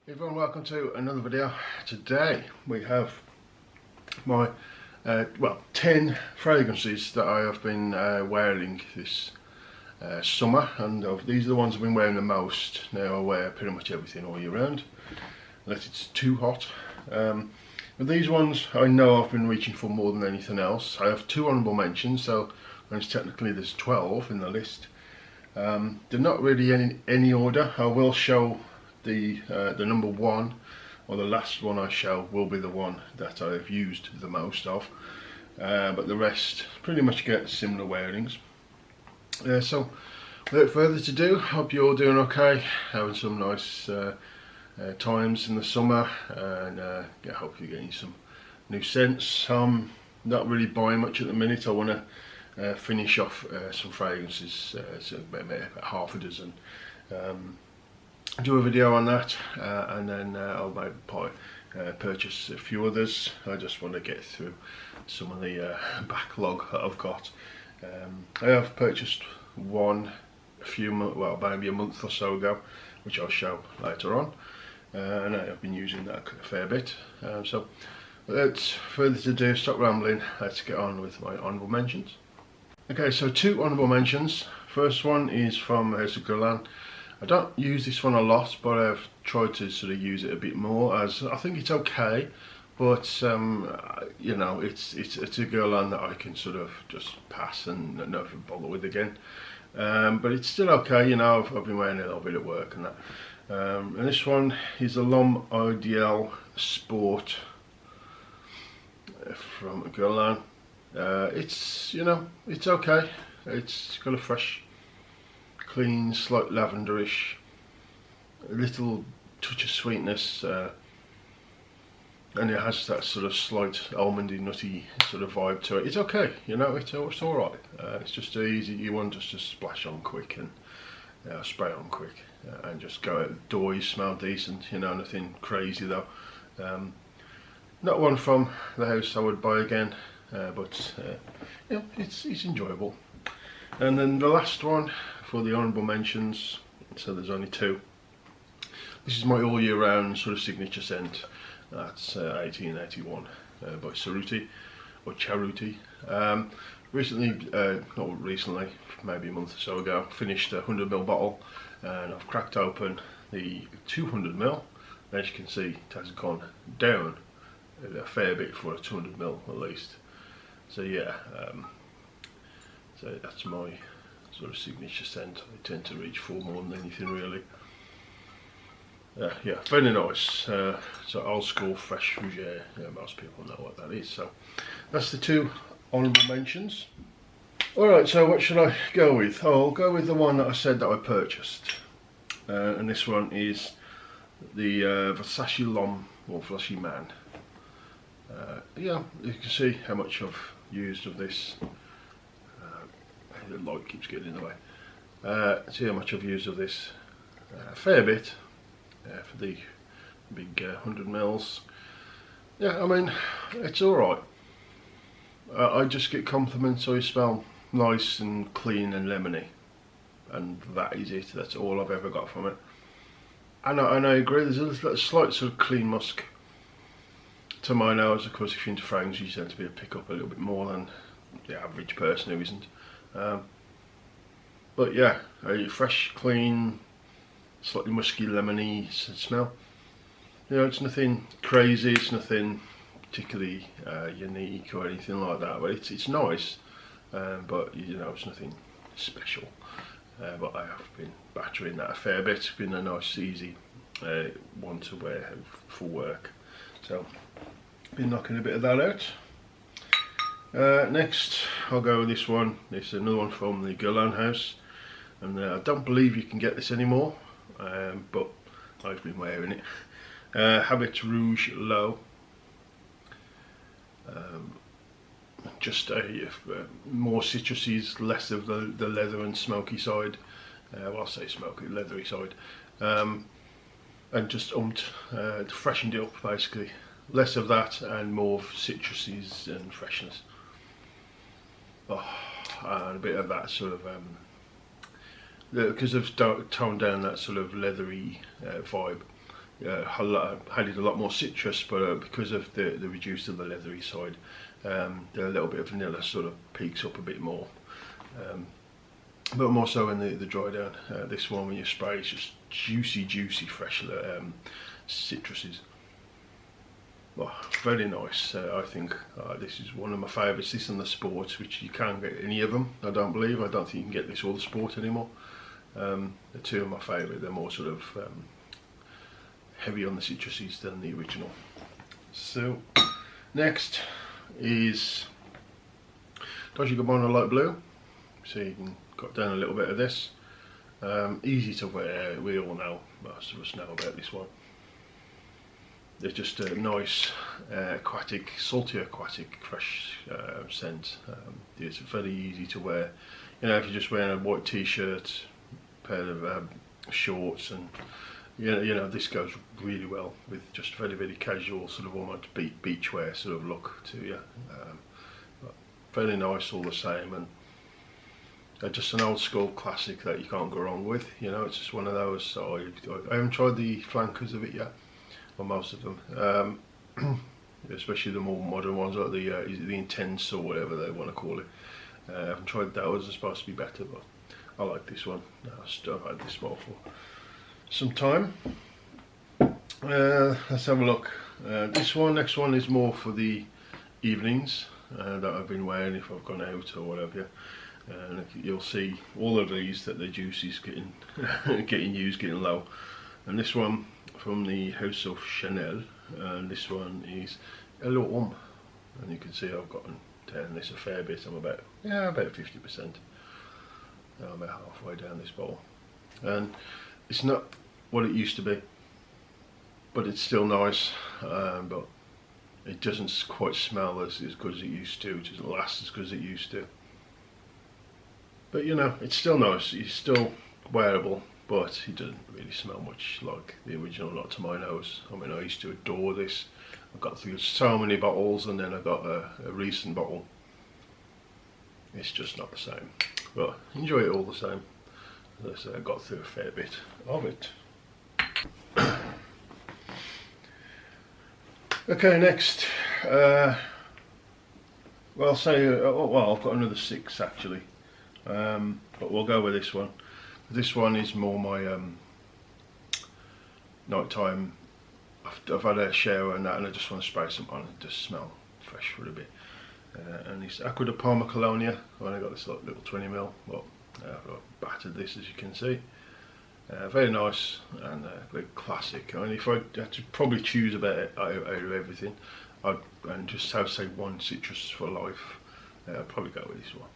Everyone, welcome to another video. Today we have my 10 fragrances that I have been wearing this summer, and these are the ones I've been wearing the most. Now I wear pretty much everything all year round unless it's too hot, but these ones I know I've been reaching for more than anything else. I have two honourable mentions, so technically there's 12 in the list. They're not really in any order. I will show the number one, or the last one I show, will be the one that I've used the most of, but the rest pretty much get similar wearings. So without further ado, hope you're all doing okay, having some nice times in the summer, and hope you're getting some new scents. I'm not really buying much at the minute. I want to finish off some fragrances, so maybe about half a dozen. Do a video on that, and then I'll maybe purchase a few others. I just want to get through some of the backlog that I've got. I have purchased one maybe a month or so ago, which I'll show later on, and I've been using that a fair bit. So without further ado, stop rambling, let's get on with my honourable mentions. Okay, so two honourable mentions. First one is from Colonia. I don't use this one a lot, but I've tried to sort of use it a bit more, as I think it's okay, but you know, it's a Guerlain that I can sort of just pass and not even bother with again. But it's still okay, you know. I've been wearing it a little bit at work and that. And this one is a L'Homme Ideal Sport from Guerlain. It's, you know, it's okay. It's got a fresh, clean, slight lavenderish, a little touch of sweetness, and it has that sort of slight almondy, nutty sort of vibe to it. It's okay, you know, it's alright. It's just easy. You want just to splash on quick and spray on quick, and just go out the door. You smell decent, you know, nothing crazy though. Not one from the house I would buy again, but you know, it's enjoyable. And then the last one for the honourable mentions, so there's only two. This is my all year round sort of signature scent. That's 1881 by Cerruti, or Cerruti. Not recently, maybe a month or so ago, finished a 100ml bottle, and I've cracked open the 200ml. As you can see, it has gone down a fair bit for a 200ml at least. So yeah, so that's my sort of signature scent. I tend to reach for more than anything really. Yeah, very nice. So old school fresh fougere. Yeah, most people know what that is. So that's the two honourable mentions. Alright, so what should I go with? Oh, I'll go with the one that I said that I purchased. And this one is the Versace L'Homme, or Versace Man. Yeah, you can see how much I've used of this. The light keeps getting in the way. See how much I've used of this. A fair bit for the big 100ml. Yeah, I mean, it's alright. I just get compliments, so you smell nice and clean and lemony, and that is it. That's all I've ever got from it. And I agree, there's a slight sort of clean musk to my nose. Of course, if you're into fragrances, you tend to be able to pick up a little bit more than the average person who isn't. But yeah, a fresh, clean, slightly musky, lemony smell. You know, it's nothing crazy, it's nothing particularly unique or anything like that, but it's nice, but you know, it's nothing special. But I have been battering that a fair bit. It's been a nice, easy one to wear for work. So, been knocking a bit of that out. Next, I'll go with this one. This is another one from the Guerlain house, and I don't believe you can get this anymore, but I've been wearing it. Habit Rouge Low. Just a more citrusy, less of the leather and smoky side. Well, I'll say smoky, leathery side, and just freshened it up basically. Less of that and more of citruses and freshness. Oh, and a bit of that sort of because I've toned down that sort of leathery vibe. added a lot more citrus, but because of the reduced of the leathery side, a little bit of vanilla sort of peaks up a bit more. But more so in the dry down. This one, when you spray, it's just juicy, fresh citruses. Oh, very nice. I think this is one of my favourites. This and the Sport, which you can't get any of them, I don't believe. I don't think you can get this or the Sport anymore. The two of my favourite. They're more sort of heavy on the citruses than the original. So next is Dolce & Gabbana Light Blue. So you can got down a little bit of this. Easy to wear. We all know, most of us know about this one. It's just a nice aquatic, salty aquatic, fresh scent. It's very easy to wear. You know, if you're just wearing a white t-shirt, pair of shorts, and you know, this goes really well with just very casual, sort of almost beach wear sort of look to you. Very nice all the same, and just an old school classic that you can't go wrong with. You know, it's just one of those. So I haven't tried the flankers of it yet. Well, most of them, especially the more modern ones, like the Intense or whatever they want to call it. I haven't tried those. They're supposed to be better, but I like this one. I've had this one for some time. Let's have a look. Next one is more for the evenings that I've been wearing if I've gone out or whatever. And you'll see all of these that the juice is getting getting low. And this one from the House of Chanel, and this one is a little and you can see I've gotten down this a fair bit. I'm about 50%. I'm about halfway down this bowl, and it's not what it used to be, but it's still nice. But it doesn't quite smell as good as it used to. It doesn't last as good as it used to. But you know, it's still nice. It's still wearable. But it doesn't really smell much like the original, not to my nose. I mean, I used to adore this. I've got through so many bottles, and then I got a recent bottle. It's just not the same. But enjoy it all the same. As I say, I got through a fair bit of it. Okay, next. Well, I'll say, well, I've got another 6 actually. But we'll go with this one. This one is more my nighttime. I've had a shower and that, and I just want to spray some on and just smell fresh for a bit. And it's Aqua de Palmer Colonia. I've only got this little 20ml, but I've battered this, as you can see. Very nice and very classic. I mean, if I had to probably choose out of everything, and just have say one citrus for life, I'd probably go with this one.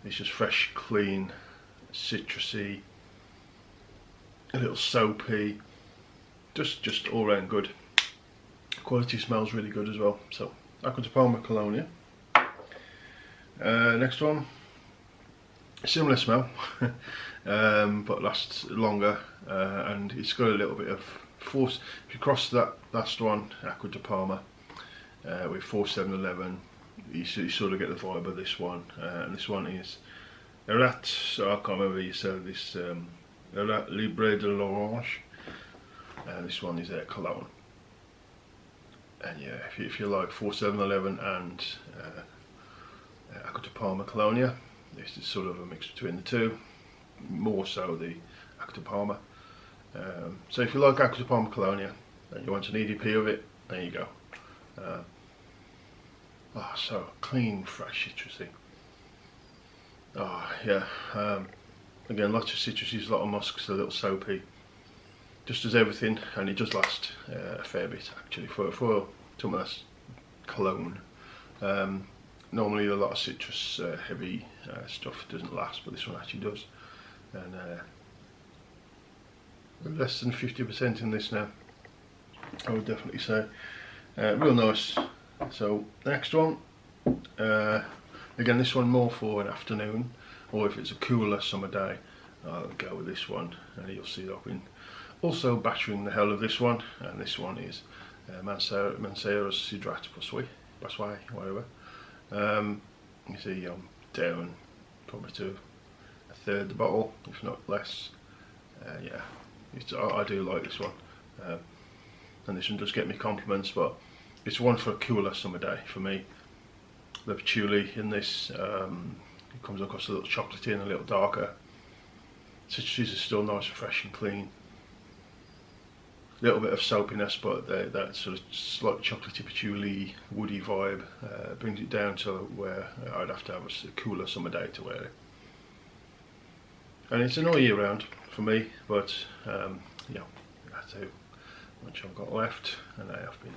It's just fresh, clean, citrusy, a little soapy, just all round good. Quality smells really good as well. So Aqua de Palmer Colonia. Next one, similar smell, but lasts longer, and it's got a little bit of force. If you cross that last one, Aqua de Palmer, with 4711, you sort of get the vibe of this one. And this one is Erat, so I can't remember you said this, Erat Libre de l'Orange, and this one is Cologne. And yeah, if you like 4711 and Aqua de Palmer Colonia, this is sort of a mix between the two, more so the Aqua de Palmer. So if you like Aqua de Palmer Colonia and you want an EDP of it, there you go. So clean, fresh, citrusy. Yeah, again, lots of citruses, a lot of musks, a little soapy, just as everything, and it does last a fair bit actually for something that's cologne. Normally a lot of citrus heavy stuff doesn't last, but this one actually does. And less than 50% in this now, I would definitely say. Real nice. So next one, again, this one more for an afternoon, or if it's a cooler summer day, I'll go with this one. And you'll see that I've been also battering the hell of this one, and this one is Manceros Hydrat Passoy, whatever. You see I'm down probably to a third the bottle, if not less. Yeah, I do like this one, and this one does get me compliments, but it's one for a cooler summer day for me. The patchouli in this, it comes across a little chocolatey and a little darker. Citruses are still nice and fresh and clean. A little bit of soapiness, but that sort of slight chocolatey, patchouli, woody vibe brings it down to where I'd have to have a cooler summer day to wear it. And it's an all year round for me, but yeah, that's how much I've got left, and I have been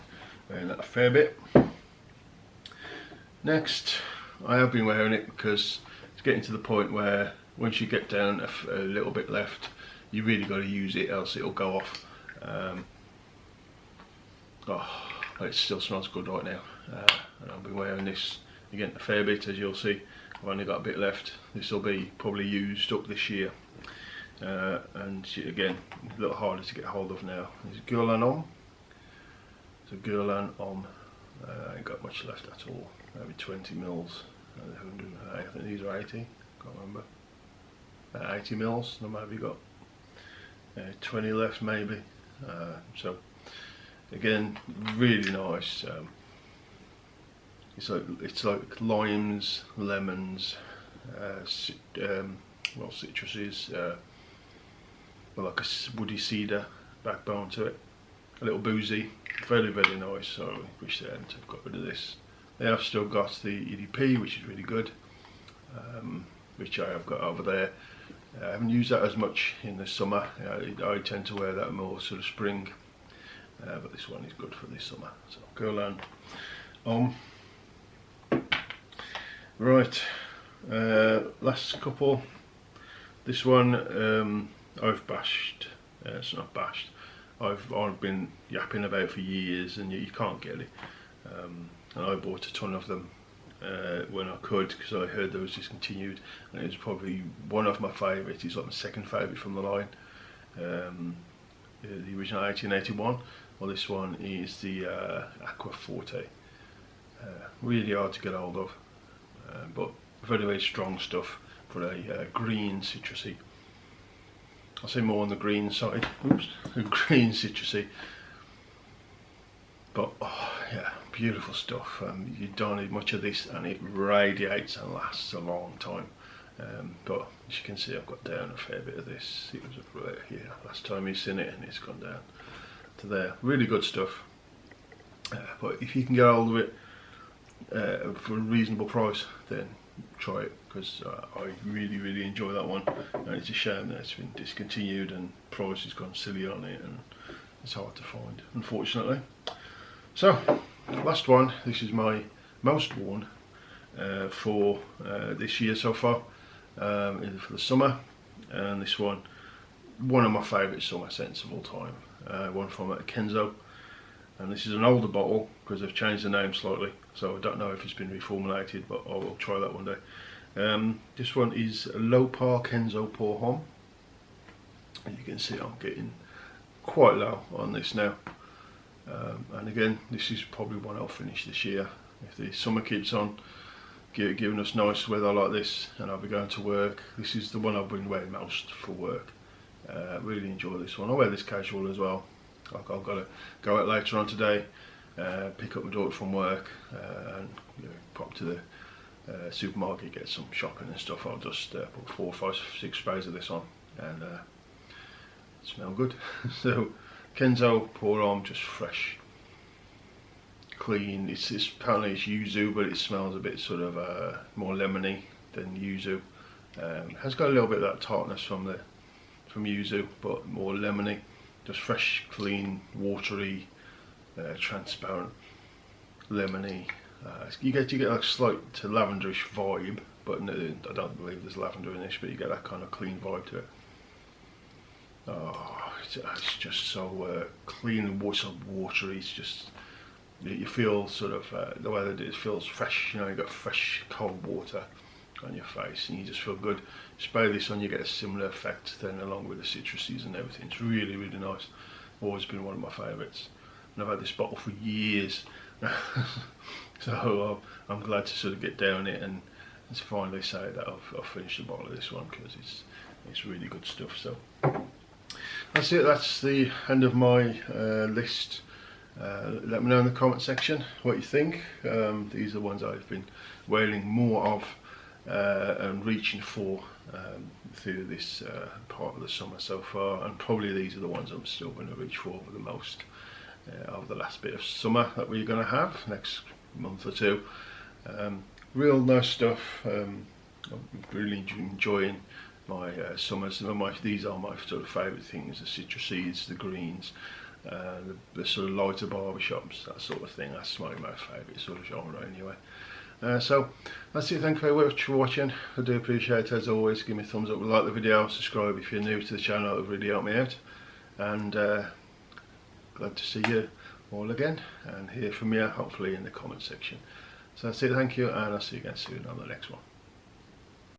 wearing that a fair bit. Next, I have been wearing it because it's getting to the point where once you get down a little bit left, you really got to use it, else it'll go off. It still smells good right now, and I'll be wearing this again a fair bit, as you'll see. I've only got a bit left. This will be probably used up this year, and again a little harder to get hold of now. It's Guerlain Homme. It's a Guerlain Homme. I ain't got much left at all. Maybe 20 mils. I think these are 80. Can't remember. 80 mils. No, maybe got 20 left, maybe. So again, really nice. It's like limes, lemons, well, citruses, like a woody cedar backbone to it. A little boozy, very nice. So I wish they hadn't have got rid of this. They have still got the EDP, which is really good, which I have got over there. I haven't used that as much in the summer. I tend to wear that more sort of spring, but this one is good for this summer. So Guerlain Homme. Right, last couple. This one I've bashed. It's not bashed. I've been yapping about for years, and you can't get it. And I bought a ton of them when I could, because I heard they was discontinued, and it was probably one of my favourites. It's like my second favourite from the line. The original 1881. Well, this one is the Aqua Forte. Really hard to get hold of, but very strong stuff for a green citrusy. I'll say more on the green side. Oops, the green citrusy. But oh yeah, beautiful stuff. You don't need much of this, and it radiates and lasts a long time. But as you can see, I've got down a fair bit of this. It was right here last time you've seen it, and it's gone down to there. Really good stuff. But if you can get hold of it for a reasonable price, then try it, because I really enjoy that one, and it's a shame that it's been discontinued and price has gone silly on it, and it's hard to find, unfortunately. So last one. This is my most worn for this year so far, for the summer, and this one of my favourite summer scents of all time. One from Kenzo, and this is an older bottle because they've changed the name slightly, so I don't know if it's been reformulated, but I will try that one day. This one is Low Par Kenzo Pour Homme. As you can see, I'm getting quite low on this now, and again, this is probably one I'll finish this year if the summer keeps on giving us nice weather like this, and I'll be going to work. This is the one I've been wearing most for work. Really enjoy this one. I wear this casual as well. I've got to go out later on today, pick up my daughter from work, and pop to the supermarket, get some shopping and stuff. I'll just put 4, 5, 6 sprays of this on, and smell good. So Kenzo Pour Homme, just fresh, clean. It's apparently it's yuzu, but it smells a bit sort of more lemony than yuzu. Has got a little bit of that tartness from yuzu, but more lemony. Just fresh, clean, watery, transparent, lemony. You get like a slight lavenderish vibe, but no, I don't believe there's lavender in this, but you get that kind of clean vibe to it. Oh, it's just so clean and so watery. It's just, you feel sort of the way that it feels fresh. You got fresh cold water on your face, and you just feel good. Spray this on, you get a similar effect then, along with the citruses and everything. It's really nice. Always been one of my favourites, and I've had this bottle for years. So I'm glad to sort of get down it and finally say that I've finished the bottle of this one, because it's really good stuff. So that's it. That's the end of my list. Let me know in the comment section what you think. These are ones I've been wearing more of and reaching for through this part of the summer so far, and probably these are the ones I'm still going to reach for the most over the last bit of summer that we're going to have next month or two. Real nice stuff. I'm really enjoying my summers. These are my sort of favourite things: the citrus seeds, the greens, the sort of lighter barbershops, that sort of thing. That's my favourite sort of genre anyway. So that's it. Thank you very much for watching. I do appreciate it as always. Give me a thumbs up, like the video, subscribe if you're new to the channel. It would really help me out. And glad to see you all again and hear from you hopefully in the comment section. So that's it. Thank you, and I'll see you again soon on the next one.